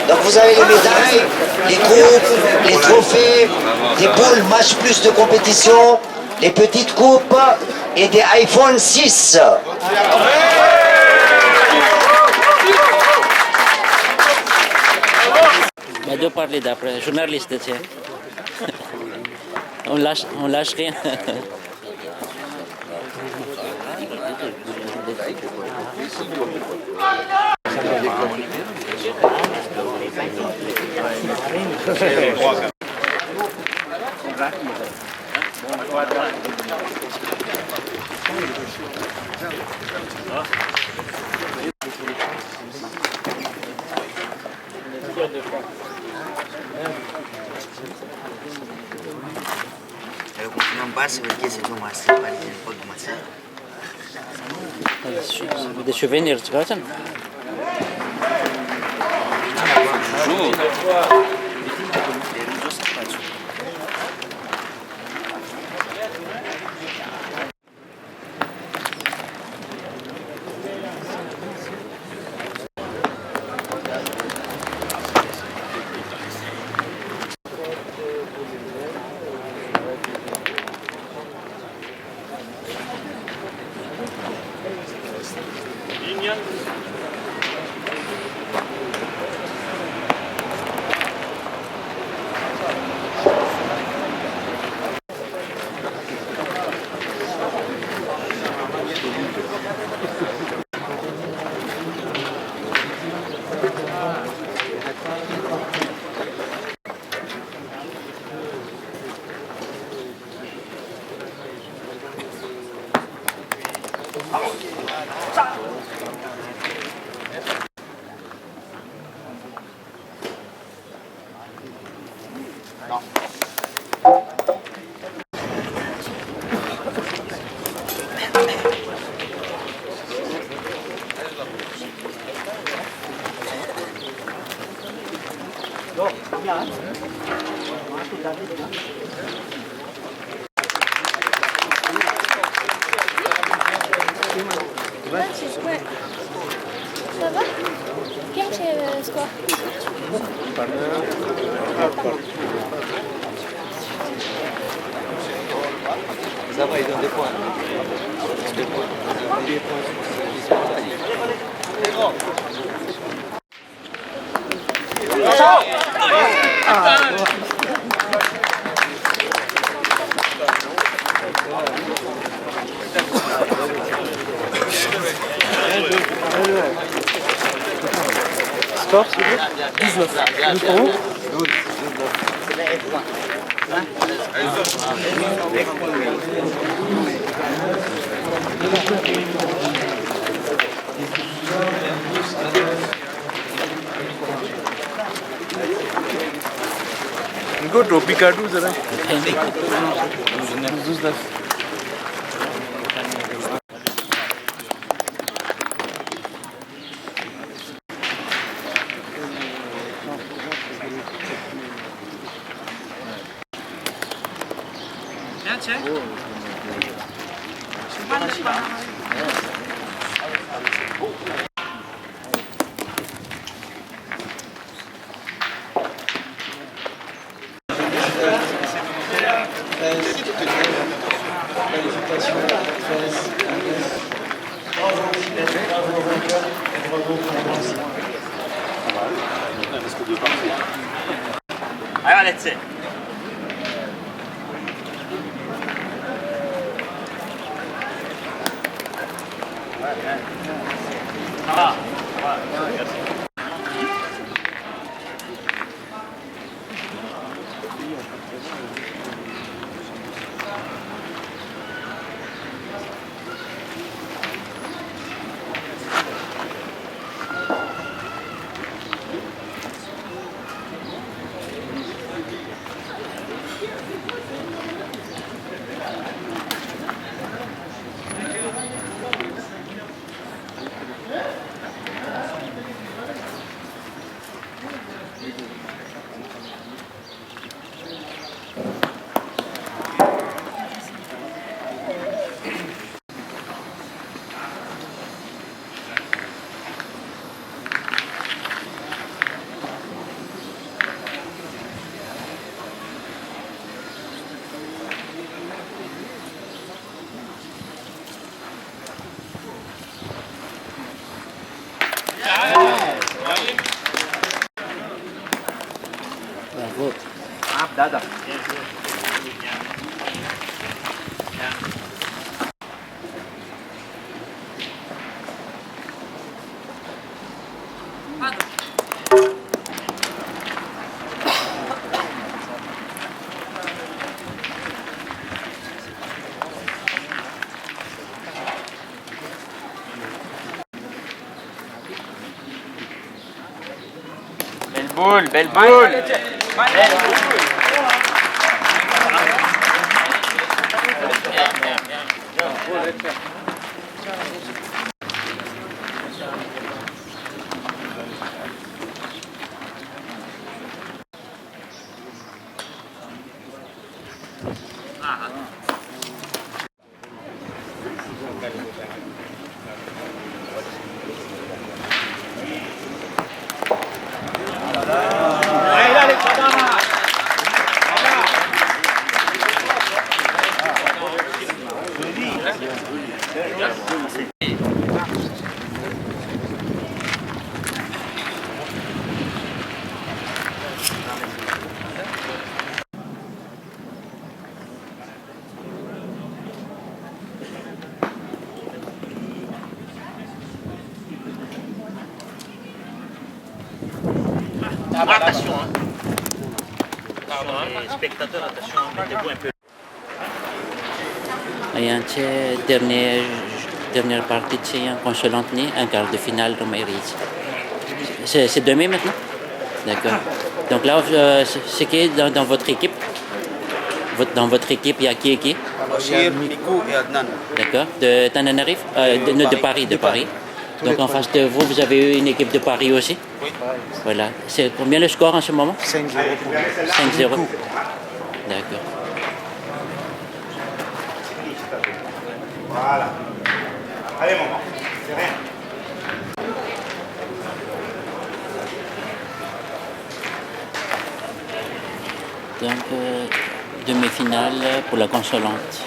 Donc vous avez les médailles, les coupes, les trophées, des boules match plus de compétition, les petites coupes et des iPhone 6. Deux parler d'après, journaliste, tu sais. On lâche rien. Kalau kung base perché se tu masih paling pag masa. Des souvenirs, tu vois ça? Ça va? Quem c'est score? Ça va, ils donnent des points. Score, s'il vous plaît? 19. 12 pour vous? 12. इनको टोपी काटूं जरा 12. Allez, let's see. Good. Dada. Belle boule, belle boule. Attention, hein. Les spectateurs, attention, mettez-vous un peu. Ayan, dernière partie de consolante, un quart de finale de Maïris. C'est demain maintenant? D'accord. Donc là, c'est qui dans votre équipe? Dans votre équipe, il y a qui? Bachir, Mikou et Adnan. D'accord. De Tananarive? De Paris, de Paris. Donc en face de vous, vous avez eu une équipe de Paris aussi? Oui. Voilà. C'est combien le score en ce moment? 5-0 pour 5-0. D'accord. Voilà. Allez, maman, c'est rien. Donc, demi-finale pour la consolante.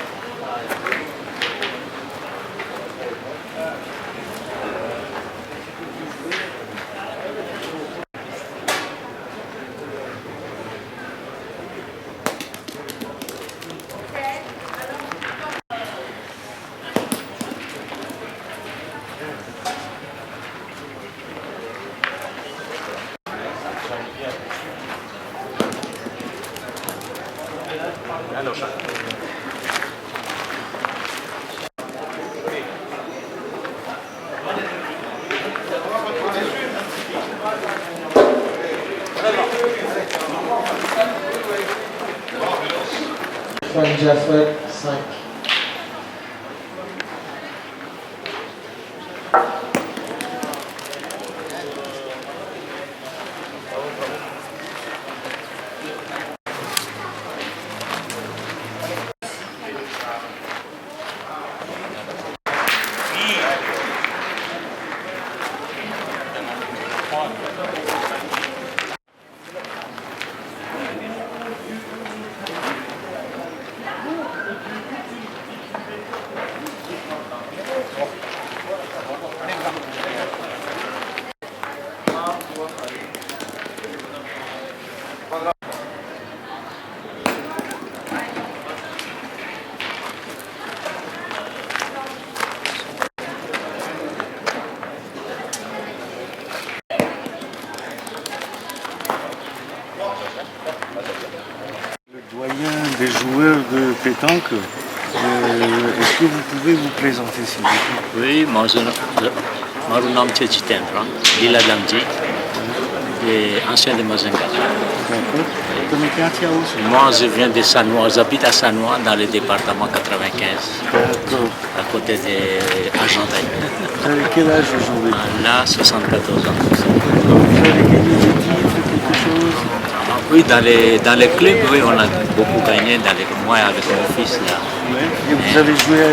Frank Jaffer, 5. Des joueurs de pétanque, est-ce que vous pouvez vous présenter s'il vous plaît? Oui, mon nom est Tchitchen, Lila Damji, ancien de Mazenga. Moi, je viens de Sanois, j'habite à Sanois, dans le département 95, à côté d'Argenteuil. Vous avez quel âge aujourd'hui? Là, 74 ans. Vous avez gagné des titres, quelque chose? Oui, dans les clubs, oui, on a beaucoup gagné, moi avec mon fils là. Ouais. Et vous avez joué à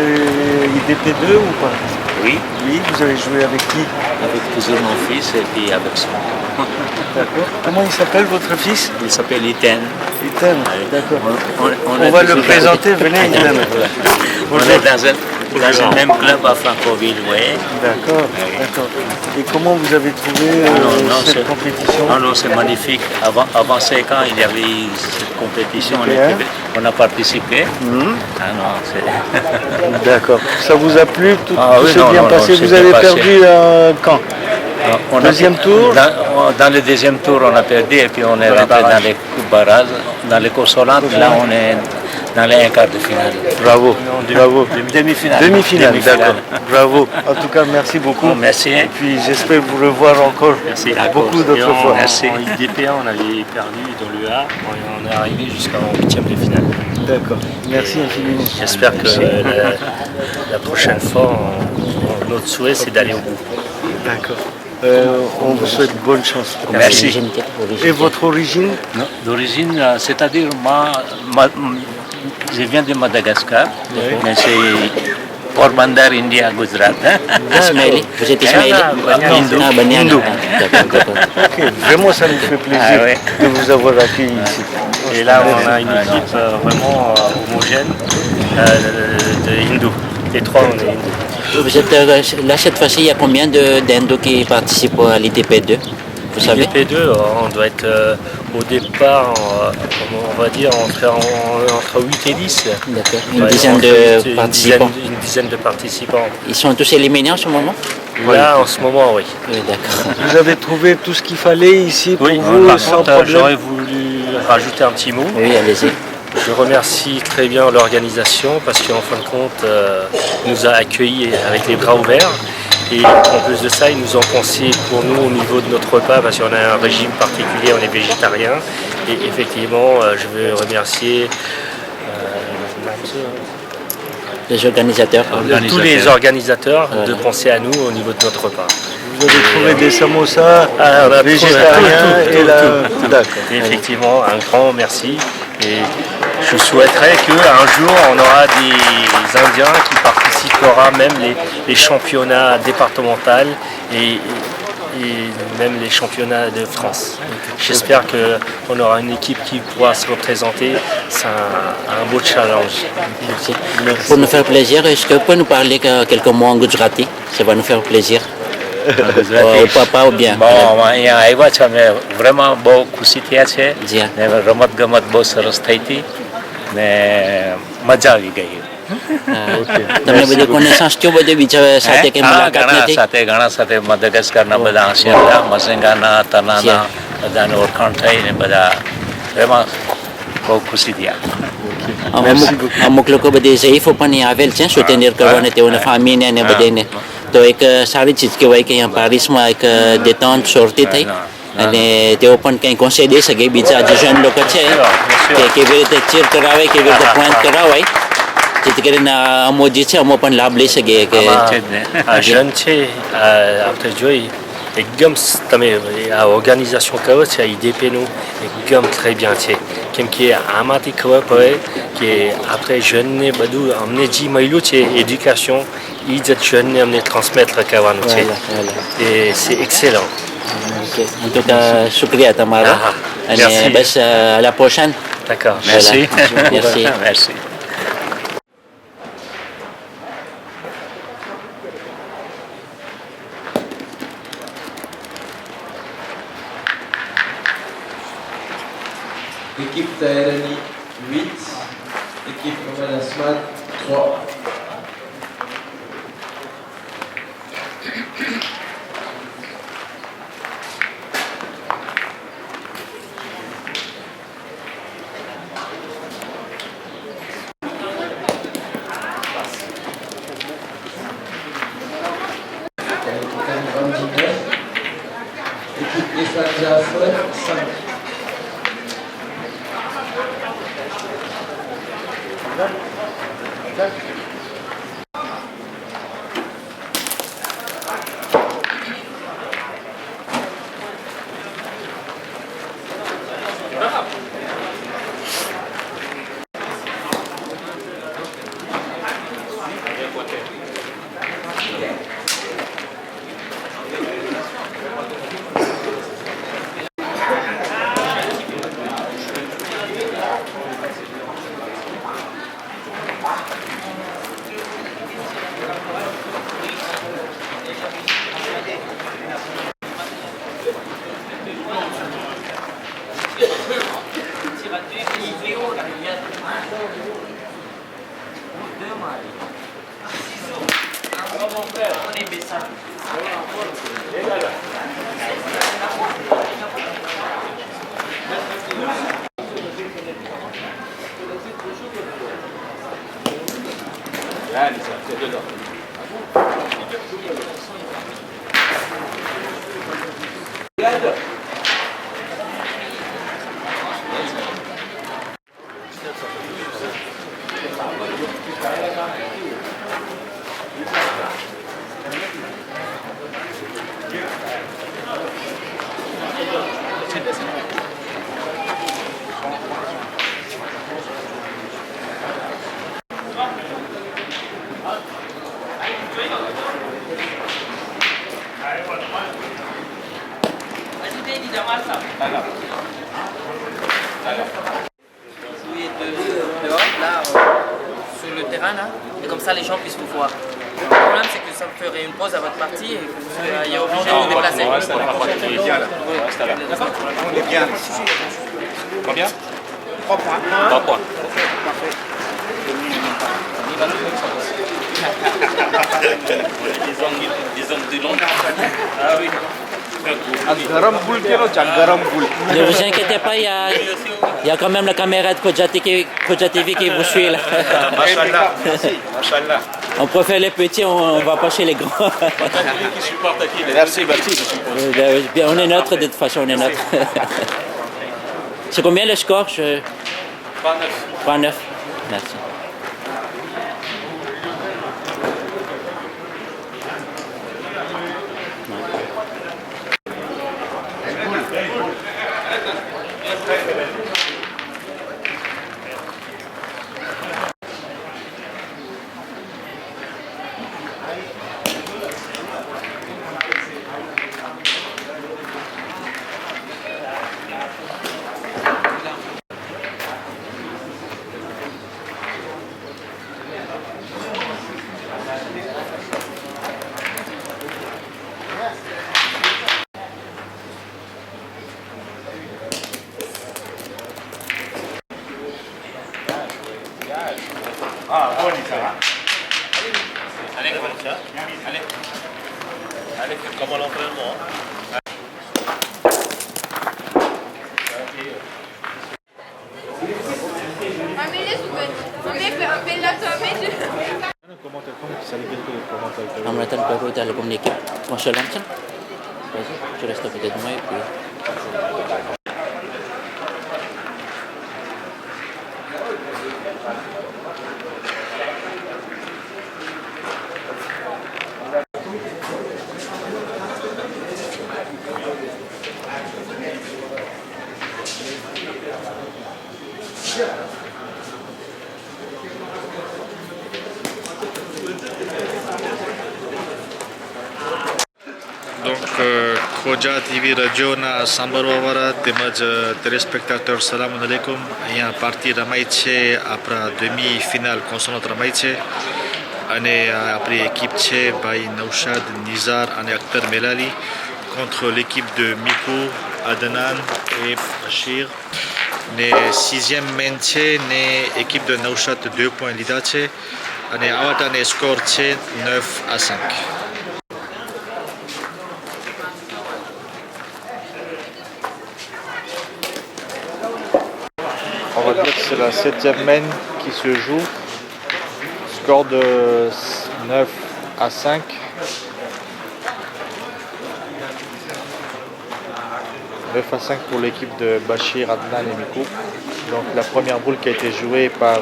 IDP2 ou pas? Oui. Oui, vous avez joué avec qui? Avec toujours mon fils et puis avec son. D'accord. Comment il s'appelle votre fils? Il s'appelle Iten. Iten, d'accord. On va le présenter, venez Iten. On est dans un Là, c'est le même club à Franconville, oui. D'accord, d'accord. Et comment vous avez trouvé cette compétition? Non, c'est magnifique. Avant 5 ans, il y avait cette compétition, on a participé. Ah non, c'est... D'accord. Ça vous a plu? Tout oui, s'est bien passé? Vous avez perdu quand? Deuxième tour? Dans le deuxième tour, on a perdu et puis on est rentré dans les coupes barrages. Dans les courses solantes, là, on est dans les 1/4 de finale. Bravo, bravo. Demi-finale. Demi-finale, d'accord. Bravo. En tout cas, merci beaucoup. Merci. Et puis j'espère vous revoir encore beaucoup d'autres fois. Merci. En IDP1, on avait perdu dans le A. On est arrivé jusqu'en 8e de finale. D'accord. Merci infiniment. J'espère que la prochaine fois, notre souhait, c'est d'aller au bout. D'accord. On vous souhaite bonne chance. Merci. Et votre origine? D'origine, c'est-à-dire, je viens de Madagascar, mais c'est Porbandar, India, Gujarat. Ismaili, vous êtes Ismaili? Hindu. Ok, vraiment ça nous fait plaisir de vous avoir accueilli ici. Et là, on a une équipe vraiment homogène de hindous. Les trois, on est hindous. Vous êtes là cette fois-ci, il y a combien d'Indo qui participent à l'ITP2? Vous savez? l'ITP2, on doit être au départ, on va dire, entre 8 et 10. D'accord. Une dizaine de participants. Une dizaine de participants. Ils sont tous éliminés en ce moment? Là, en ce moment, oui. Oui, d'accord. Vous avez trouvé tout ce qu'il fallait ici pour Oui, vous par sans contre, problème? j'aurais voulu rajouter un petit mot. Oui, allez-y. Je remercie très bien l'organisation parce qu'en fin de compte, ils nous a accueillis avec les bras ouverts. Et en plus de ça, ils nous ont pensé pour nous au niveau de notre repas parce qu'on a un régime particulier, on est végétarien. Et effectivement, je veux remercier Les organisateurs. tous les organisateurs de penser à nous au niveau de notre repas. Vous avez trouvé des samosas on a végétariens et là... D'accord. Effectivement, un grand merci. Et je souhaiterais qu'un jour, on aura des Indiens qui participeront même les championnats départementaux et même les championnats de France. J'espère qu'on aura une équipe qui pourra se représenter. C'est un beau challenge. Merci. Pour nous faire plaisir, est-ce que vous pouvez nous parler quelques mots en Gujarati? Ça va nous faire plaisir. Au papa ou bien? અહીંયા આવ્યા છે અમે vraiment બહુ ખુશી થયા છે જી હા. ને રમત ગમત બહુ સરસ થઈ હતી ને મજા આવી ગઈ. તમને બધી કોનેસન્સ થયો બધે બીજા સાથે કે મુલાકાત નથી? ઘણા સાથે મદાગાસ્કરના બધા હસ્યા મસેંગાના તનાના બધાને ઓળખાણ થઈ ને બધા vraiment બહુ ખુશી થયા. અમુક લોકો બધી ઝઈફો પણ અહીં આવેલ છે સુટેનિયર કરવાને તેઓને ફામીને અને બધાને તો એક સારી ચીજ કહેવાય કે અહીંયા પારિસમાં એક détente sortie થઈ અને તેઓ પણ કંઈ કોન્સે દઈ શકે બીજા જે જન લોકો છે કે કેવી રીતે ચીર કરાવે કેવી રીતે પોઈન્ટ કરાવાય જેથી કરીને અમો જે છે અમો પણ લાભ લઈ શકીએ કે આ જન છે આપણે જોઈ એકદમ તમે આ ઓર્ગેનાઇઝેશન કરો છે IDPનું એકદમ très bien છે કેમ કે આમાંથી ખબર પડે કે આપણે જનને બધું અમને જે મળ્યું છે એડ્યુકેશન એ જ જનને અમને ટ્રાન્સમેટર કરવાનું છે et c'est excellent. En tout cas, શુક્રિયા તમારો અને બસ à la prochaine. D'accord. Merci. Merci. Merci. Équipe Taherani 8, équipe Romain Asmat 3. Équipe Islam Jaffer 5. Dehors, là, sur le terrain, là, et comme ça les gens puissent vous voir. Le problème, c'est que ça ferait une pause à votre partie et vous seriez obligé de vous déplacer. On est bien. Combien 3 points. 3 points. Des hommes de Londres. Ah oui. Ne vous inquiétez pas, il y a quand même la caméra de Kodja TV qui vous suit là. Machallah. Machallah. On préfère les petits, on va pas chez les grands. Merci Baptiste. On est neutre de toute façon, on est neutre. C'est combien le score? 3-9. 3-9. Merci. Ah, bon, Nicolas. Allez, Allez. Allez, comme à l'entraînement. Amratan baru dah komunikasi masalah macam. Je reste à côté de moi et puis. Donc, Kodja TV Radio na Sambarwawara તેમજ téléspectateurs salam alaikum. અહીંયા પાર્ટી રમાઈ છે આપણા demi-finale consonante રમાઈ છે અને આપણી équipe છે ભાઈ નૌશાદ નિઝાર અને અખ્તર મેલાલી contre l'équipe de Miku, Adnan et Bashir. Ne 6e main છે ને équipe de Naushad 2 points લીધા છે અને આવતાને score છે 9-5. On va dire que c'est la 7e main qui se joue. Score de 9-5. Pour l'équipe de Bashir, Adnan et Miku. Donc la première boule qui a été jouée par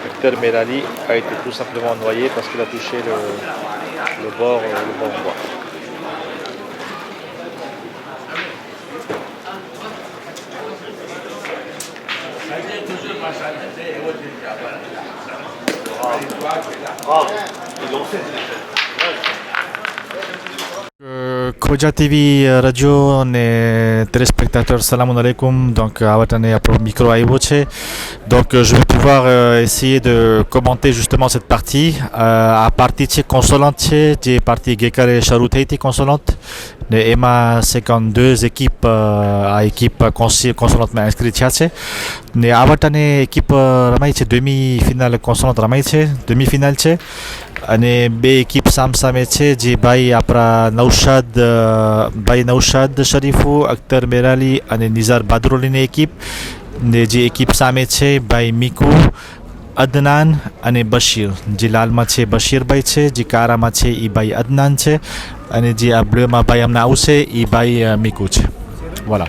Hector Melali a été tout simplement noyée parce qu'il a touché le bord en bois. Khoja TV Radio, les téléspectateurs, salam alaikum. Donc, Awatane a pour micro Aïboche. Donc, je vais pouvoir essayer de commenter justement cette partie. À partir de consolante, des parties Gekare Charuteiti consolante. Les EMA 52 équipes à équipe consolante mais inscrites. Les Awatane équipe Ramaïche demi-finale consolante Ramaïche, demi-finale. અને બે એકિપ સામસામે છે જે ભાઈ આપણા નૌશાદ શરીફુ અખ્તર મેરાલી અને નિઝાર બાદરોલીની એકિપ ને જે એકિપ સામે છે ભાઈ મીકુ અદનાન અને બશીર જે લાલમાં છે બશીરભાઈ છે જે કારામાં છે એ ભાઈ અદનાન છે અને જે આ બ્લુમાં ભાઈ અમને આવશે એ ભાઈ મીકુ છે. Voilà.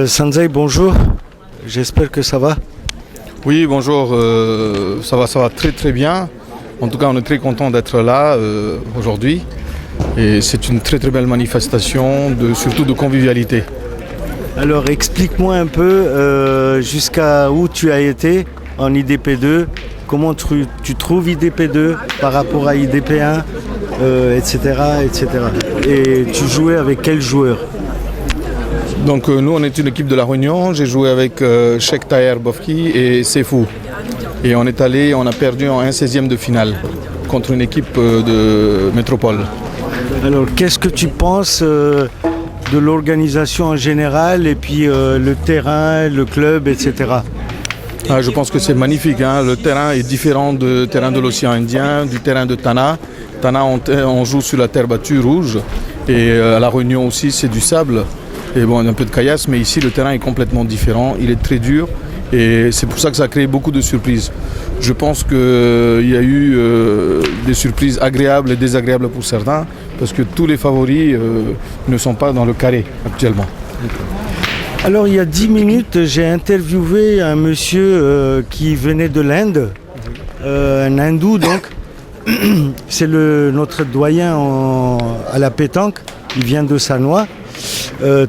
Sanjay, bonjour. J'espère que ça va. Oui, bonjour. Ça va très très bien. En tout cas, on est très content d'être là aujourd'hui. Et c'est une très très belle manifestation, surtout de convivialité. Alors explique-moi un peu jusqu'à où tu as été en IDP2, comment tu trouves IDP2 par rapport à IDP1, etc., etc. Et tu jouais avec quels joueurs? Donc nous, on est une équipe de La Réunion. J'ai joué avec Sheikh Taher Bofki et Sefou. Et on est allé, on a perdu en 1/16e de finale contre une équipe de métropole. Alors qu'est-ce que tu penses de l'organisation en général et puis le terrain, le club, etc. Je pense que c'est magnifique. Le terrain est différent du terrain de l'océan Indien, du terrain de Tana. Tana, on joue sur la terre battue rouge. Et à La Réunion aussi, c'est du sable. Et bon, un peu de caillasse, mais ici, le terrain est complètement différent. Il est très dur. Et c'est pour ça que ça a créé beaucoup de surprises. Je pense qu'il y a eu des surprises agréables et désagréables pour certains, parce que tous les favoris ne sont pas dans le carré actuellement. Alors il y a 10 minutes, j'ai interviewé un monsieur qui venait de l'Inde, un hindou donc. C'est notre doyen à la pétanque, il vient de Sanois.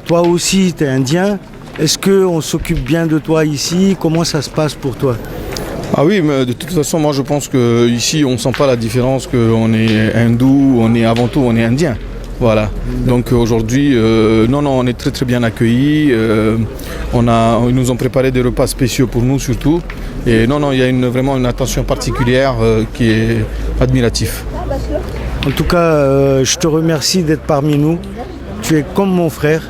Toi aussi, tu es indien. Est-ce qu'on s'occupe bien de toi ici? Comment ça se passe pour toi? Ah oui, mais de toute façon, moi je pense qu'ici on ne sent pas la différence qu'on est hindou, avant tout on est indien. Voilà. Donc aujourd'hui, on est très très bien accueillis. Ils nous ont préparé des repas spéciaux pour nous surtout. Et il y a vraiment une attention particulière qui est admirative. En tout cas, je te remercie d'être parmi nous. Tu es comme mon frère.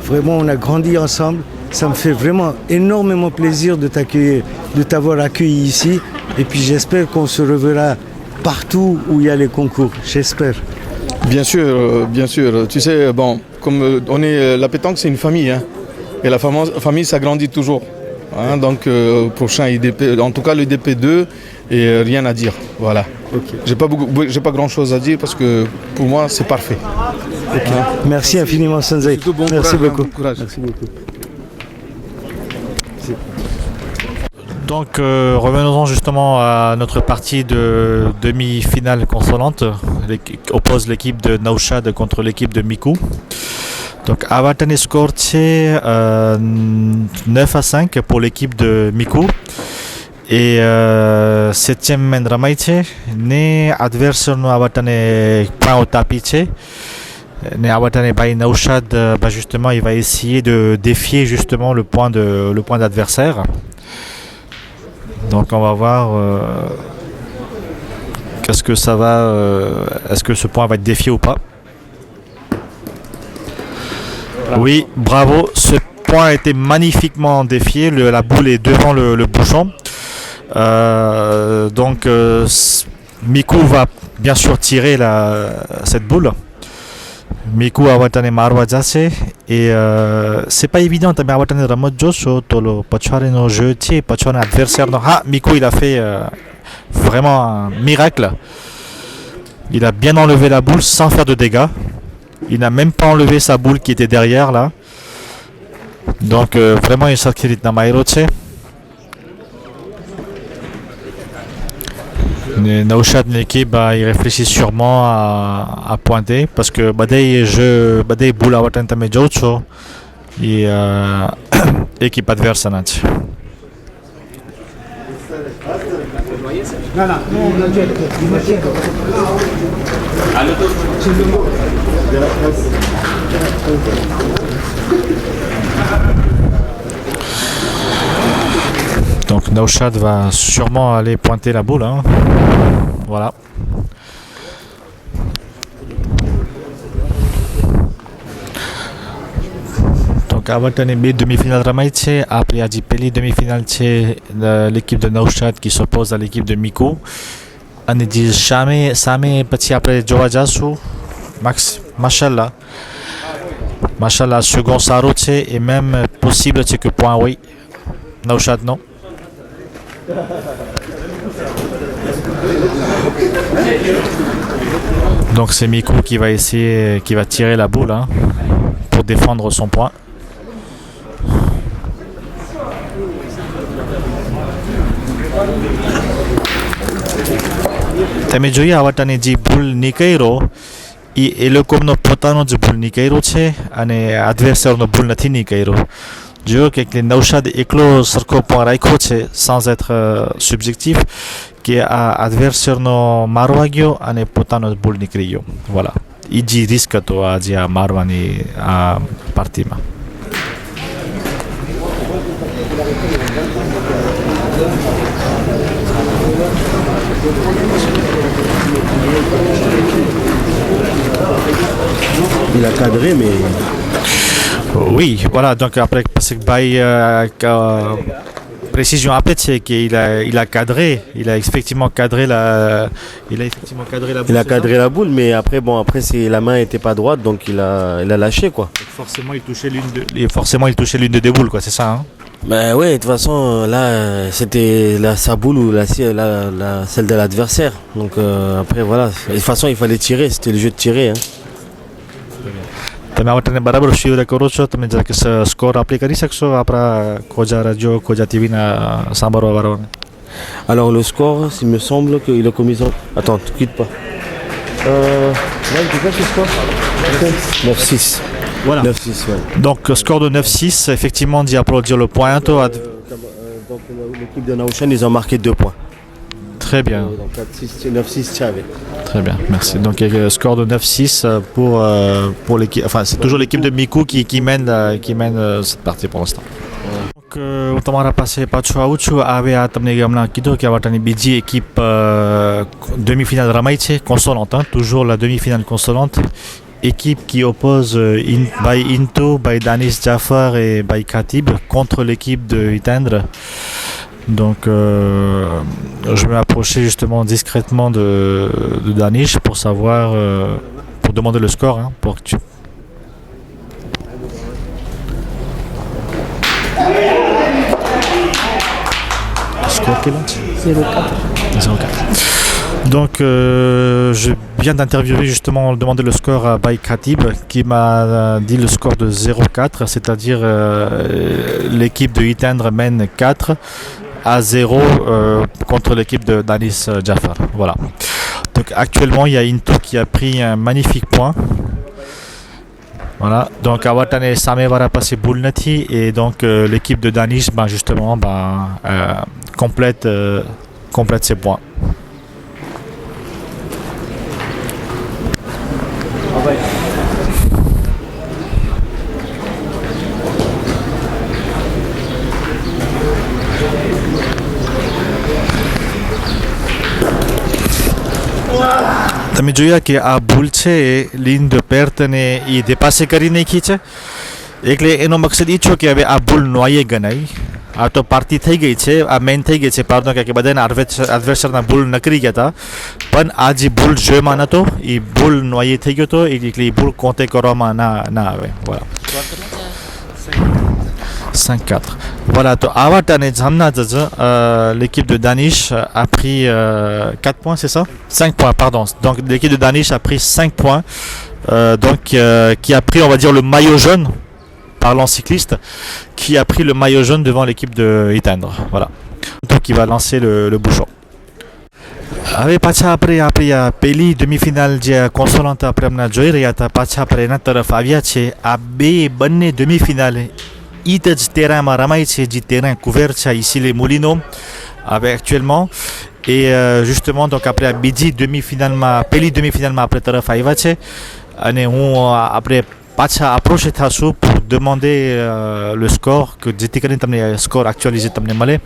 Vraiment, on a grandi ensemble. Ça me fait vraiment énormément plaisir de t'accueillir, de t'avoir accueilli ici. Et puis j'espère qu'on se reverra partout où il y a les concours. J'espère. Bien sûr, bien sûr. Tu sais, comme la pétanque, c'est une famille. Et la famille s'agrandit toujours. Donc, prochain IDP, en tout cas le IDP2, et rien à dire. Voilà. Okay. J'ai pas grand chose à dire parce que pour moi, c'est parfait. Okay. Merci infiniment, Sanjay. Merci beaucoup. Merci beaucoup. Donc revenons justement à notre partie de demi-finale consolante. Oppose l'équipe de Naushad contre l'équipe de Miku. Donc Awatane score 9-5 pour l'équipe de Miku. Et 7e Mendramaïche, né adversaire no Awatane point au tapis. Mais Awatane by Naushad, justement, il va essayer de défier justement le point d'adversaire. Donc on va voir qu'est-ce que ça va, est-ce que ce point va être défié ou pas. Oui, bravo, ce point a été magnifiquement défié, la boule est devant le bouchon. Donc Miku va bien sûr tirer cette boule. Miku Awatane Marwajase et c'est pas évident mais Awatane Ramodjoso tolo pachare no jeu tie pachare adversaire no Miku il a fait vraiment un miracle. Il a bien enlevé la boule sans faire de dégâts. Il n'a même pas enlevé sa boule qui était derrière là. Donc vraiment il s'acquirit na Mairoche. Naushad l'équipe il réfléchit sûrement à pointer parce que badai boule Awatane tame jocho et équipe adverse. Donc Naushad va sûrement aller pointer la boule. Hein. Voilà. Donc Avatane B demi-finale Ramaïtse. Après Adi Peli demi-finale l'équipe de Naushad qui s'oppose à l'équipe de Miko. On dit jamais petit après Joajasu. Max Mashallah. Mashallah second Saroche et même possible que point oui. Naushad non. Donc c'est Miko qui va essayer, qui va tirer la boule hein, pour défendre son point. તમે જોઈએ આવટાની જે ભૂલ નીકળ્યો એ લોકોનો પોતાનો જ ભૂલ નીકળ્યો છે અને એડવર્સરનો ભૂલ નથી નીકળ્યો. જો કે નૌશાદ એકલો સરખો point રાખ્યો છે sans être subjectif કે આ એડવર્સરનો મારવા ગયો અને પોતાનો ભૂલ નીકળી ગયો. voilà. એ જે રિસ્ક હતો આજે આ મારવાની આ પાર્ટીમાં. Il a cadré, mais... Oui, voilà, donc après, parce que précision après, c'est qu'il a cadré, il a effectivement cadré la boule. Il a cadré la boule, mais après, la main n'était pas droite, donc il a lâché, quoi. Forcément, il touchait l'une des boules, quoi, c'est ça, hein. Ben ouais, de toute façon, là, c'était sa boule ou celle de l'adversaire. Donc après, voilà. De toute façon, il fallait tirer, c'était le jeu de tirer, hein. તમે આવટને બરાબર શિવરે કરો છો તમે જરાક score apply કરી શકશો આપણા ખોજા રાજ્યો ખોજા ટીવીના સાંભળવા વાળાને. Alors le score, il me semble qu'il a commis... Attends, ne quitte pas. Là, il fait ce score 9-6. Voilà. 9-6, ouais. Donc score de 9-6, effectivement, dit applaudir le point. Donc l'équipe de Naushad, ils ont marqué 2 points. Très bien. Donc 9-6, Tchavé. Très bien, merci. Donc score de 9-6 pour l'équipe. Enfin, c'est toujours l'équipe de Miku qui mène cette partie pour l'instant. Donc, તમારા પાસે પાછું આવું છું. હવે આ તમને હમણાં કીધું કે આવટાની બીજી équipe demi-finale રમાઈ છે consolante, hein, toujours la demi-finale consolante. Équipe qui oppose by Into, by Danis Jafar et by Khatib contre l'équipe de Hitendre. Donc je vais m'approcher justement discrètement de Danish pour savoir, pour demander le score, hein, pour que tu... Le score quel est 0-4. Donc je viens d'interviewer justement, demander le score à Bay Khatib qui m'a dit le score de 0-4, c'est-à-dire l'équipe de Hitendre mène 4 à 0 contre l'équipe de Danis Jafar. Voilà. Donc actuellement il y a Into qui a pris un magnifique point. Voilà. Donc Awatane Samevara passé Boulnati et donc l'équipe de Danis justement complète ses points. તમે જોયા કે આ ભૂલ છે લીન ધ પેર્ટને એ dépassé કરી નાખી છે એટલે એનો મકસદ એ છો કે હવે આ ભૂલ નોઈએ ગણાય. આ તો પાર્ટી થઈ ગઈ છે, આ મેઇન થઈ ગઈ છે પાર્ટનો કે બધાના એડવર્સરના ભૂલ નકરી ગયા હતા પણ આ જે ભૂલ જોવામાં નહોતો એ ભૂલ નોઈએ થઈ ગયો હતો એટલે એ ભૂલ કોન્તે કરવામાં ના આવે. Voilà. 5-4. Voilà, l'équipe de Danish a pris 4 points, c'est ça 5 points, pardon. Donc l'équipe de Danish a pris 5 points, qui a pris, on va dire, le maillot jaune, parlant cycliste, qui a pris le maillot jaune devant l'équipe de Hitendre. Voilà. Donc il va lancer le bouchon. હવે પાછા આપણે આ પહેલી demi-finale જે consolante આપણે હમણાં જોઈ રહ્યા હતા પાછા આપણે એના તરફ આવ્યા છે. આ બંને demi-finale terrain Maramaï, c'est du terrain couvert ici les Moulineaux avec actuellement Et justement, donc après બીજી demi-finalમાં પહેલી demi-finalમાં આપણે તરફ આવ્યા છે અને હું આપણે પાછા અપ્રોચ થશું pour demander le score que જેથી કરીને તમને સ્કોર actualisé તમને મળે.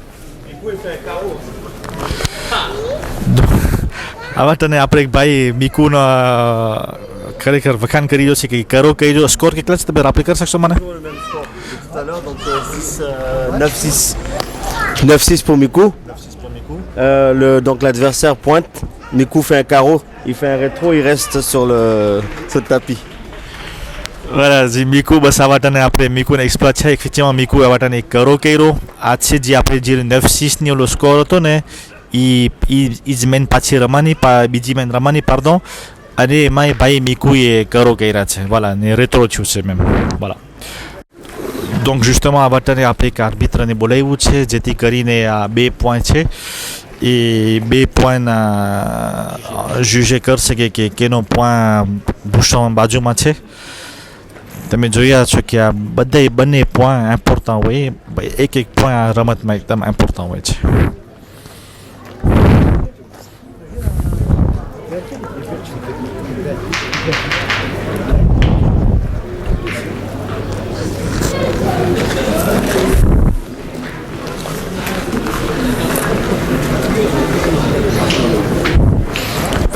આવા તને આપણે એક ભાઈ મીકુનો ખરેખર વખાણ કરી રહ્યો છે કે કરો કહી રહ્યો સ્કોર કેટલા છે તમે rappel કરી શકશો મને? Tout à l'heure, donc 9-6. 9-6 pour Miku. Donc l'adversaire pointe, Miku fait un carreau, il fait un rétro, il reste sur le tapis. Voilà, Miku, ça va t'en après Miku n'a exploité effectivement Miku a t'en est carreau Cairo. À ce dit après dire 9-6 ni le score tonne, il mène pas Ramani, pas Bidi mène Ramani, pardon. Allez, mai bail Miku et carreau Cairo. Voilà, ne rétro tu sais même. Voilà. Donc justement આ વટાને આપણે એક આર્બિત્રને બોલાવ્યું છે જેથી કરીને આ 2 પોઈન્ટ છે એ 2 પોઈન્ટ જુજે કરશે કે કેનો પોઈન્ટ ભૂષણ બાજુમાં છે. તમે જોયા છો કે આ બંને પોઈન્ટ ઇમ્પોર્ટન્ટ હોય, એક પોઈન્ટ આ રમતમાં એકદમ ઇમ્પોર્ટન્ટ હોય છે.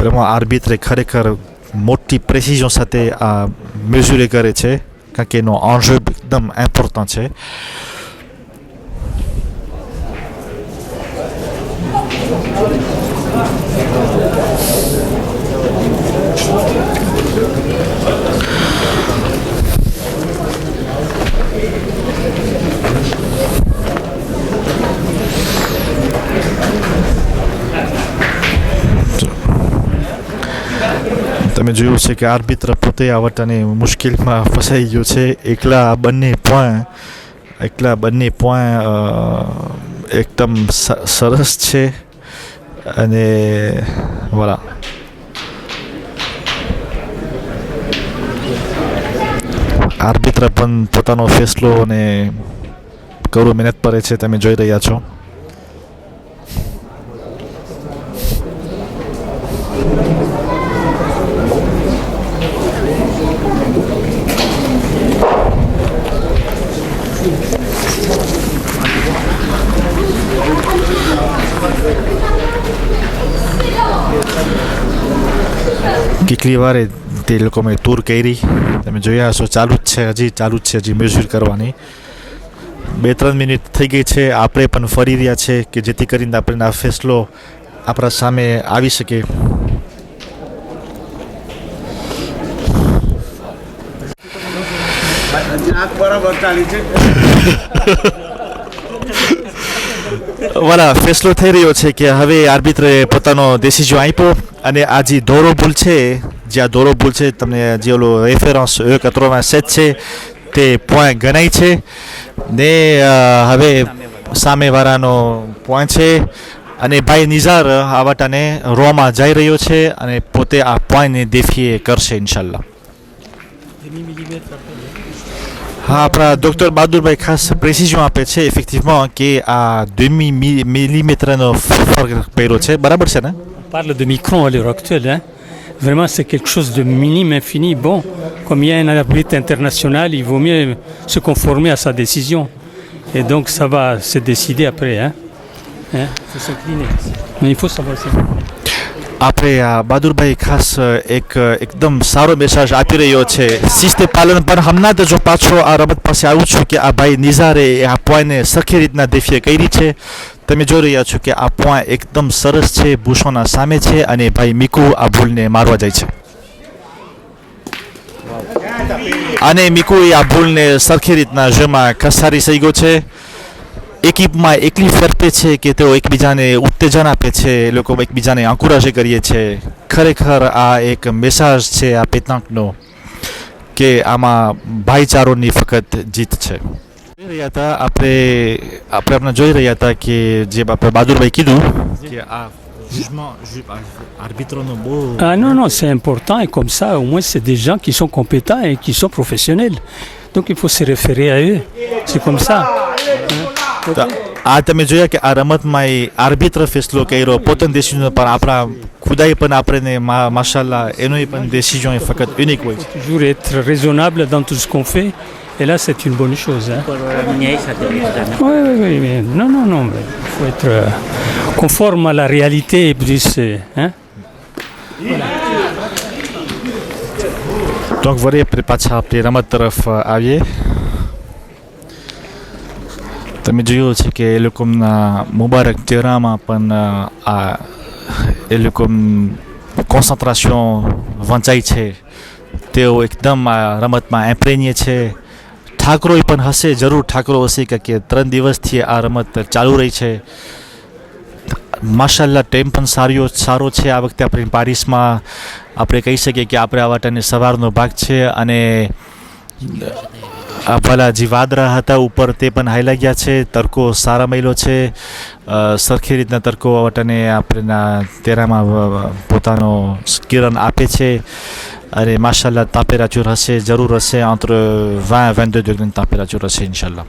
Vraiment arbitre ખરેખર મોટી પ્રેસિઝન સાથે આ મેઝુરે કરે છે કારણ કે એનો enjeu એકદમ ઇમ્પોર્ટન્ટ છે. તમે જોયું છે કે આર્બિત્ર પોતે આ વટાને મુશ્કેલીમાં ફસાઈ ગયો છે. એકલા બંને પોઈન્ટ એકદમ સરસ છે અને voilà. આર્બિત્ર પણ પોતાનો ફેસલો અને કડું મહેનત કરે છે, તમે જોઈ રહ્યા છો. કેટલી વાર તે લોકો મેં ટૂર કરી તમે જોયા હશો. ચાલુ જ છે, હજી મેઝર કરવાની 2-3 મિનિટ થઈ ગઈ છે. આપણે પણ ફરી રહ્યા છે કે જેથી કરીને આપણે આ ફેસલો આપણા સામે આવી શકે. voilà, ફેસલો થઈ રહ્યો છે કે હવે આર્બિત્રે પોતાનો ડિસિઝન આપ્યો અને આ જે દોરો ભૂલ છે, તમને જે ઓલો રેફરન્સ 87 છે તે પોઈન્ટ ગણાય છે ને હવે સામેવાળાનો પોઈન્ટ છે અને ભાઈ નિઝાર આ વાટાને રોમાં જઈ રહ્યો છે અને પોતે આ પોઈન્ટને દેફીએ કરશે ઇન્શાલ્લાહ. હા, આપણા ડૉક્ટર બહાદુરભાઈ ખાસ પ્રેસિઝન આપે છે effectivement કે આ 2 મિલીમીટરનો ફરક પડ્યો છે. બરાબર છે ને? On parle de micron à l'heure actuelle, hein. Vraiment, c'est quelque chose de minime, infini. Bon, comme il y a un arbitre international, il vaut mieux se conformer à sa décision. Et donc, ça va se décider après. Hein. Il faut s'incliner. Mais il faut savoir ça. આપણે આ બહાદુરભાઈ ખાસ એકદમ સારો મેસેજ આપી રહ્યો છે. શિસ્ત પાલન પણ હમણાં જ જો પાછો આ રમત પાસે આવું છું કે આ ભાઈ નિઝારે આ પોઈન્ટને સરખી રીતના દેફીએ કરી છે. તમે જોઈ રહ્યા છો કે આ પોઈન્ટ એકદમ સરસ છે, ભૂષોના સામે છે અને ભાઈ મીકુ આ ભૂલને મારવા જાય છે અને મીકુ આ ભૂલને સરખી રીતના જમા ખસારી થઈ ગયો છે. એકીપમાં એકલી ફરતે છે કે તેઓ એકબીજાને ઉત્તેજન આપે છે, લોકો એકબીજાને આંકુરાશે કરીએ છે. ખરેખર આ એક મેસેજ છે આ પેતાંકનો કે આમાં ભાઈચારોની ફક્ત જીત છે. આપણે જોઈ રહ્યા હતા કે જે આપણે બહાદુરભાઈ કીધું કે આ Ah non, non, c'est important et comme ça, au moins, c'est des gens qui sont compétents et qui sont professionnels. Donc, il faut se référer à eux. C'est comme ça. આ તમે જોયા કે આ રમતમાં એ આર્બિત્ર ફેસલો કર્યો પોતાની ડિસિઝન પર આપણા ખુદાઈ પણ આપણે માશાલ્લાહ એનો પણ ડિસિઝન એ ફક્ત યુનિક હોય છે. Toujours être raisonnable dans tout ce qu'on fait. Et là, c'est une bonne chose. Hein. Oui, mais non. Il faut être conforme à la réalité. Plus, hein. Voilà. Donc વળી આપણે પાછા આપણી રમત તરફ આવીએ. તમે જોયું છે કે એ લોકોના મુબારક ચહેરામાં પણ આ એ લોકો કોન્સન્ટ્રેશન વંચાય છે. તેઓ એકદમ આ રમતમાં એમ્પ્રેન્યે છે. ઠાકરોય પણ હશે, જરૂર ઠાકરો હશે કે 3 દિવસથી આ રમત ચાલુ રહી છે. માશાલ્લાહ ટાઈમ પણ સારો છે આ વખતે આપણે પેરિસમાં. આપણે કહી શકીએ કે આપણે આ વાટાને સવારનો ભાગ છે અને આ ભલા જે વાદળા હતા ઉપર તે પણ હાઈલા ગયા છે. તડકો સારા મળ્યો છે. સરખી રીતના તડકો આ વાટાને આપણે તેરામાં પોતાનો કિરણ આપે છે. અને માશાલ્લાહ ટેમ્પરેચર હશે, જરૂર હશે entre 20 et 22 degrés de température હશે ઇન્શાલ્લાહ.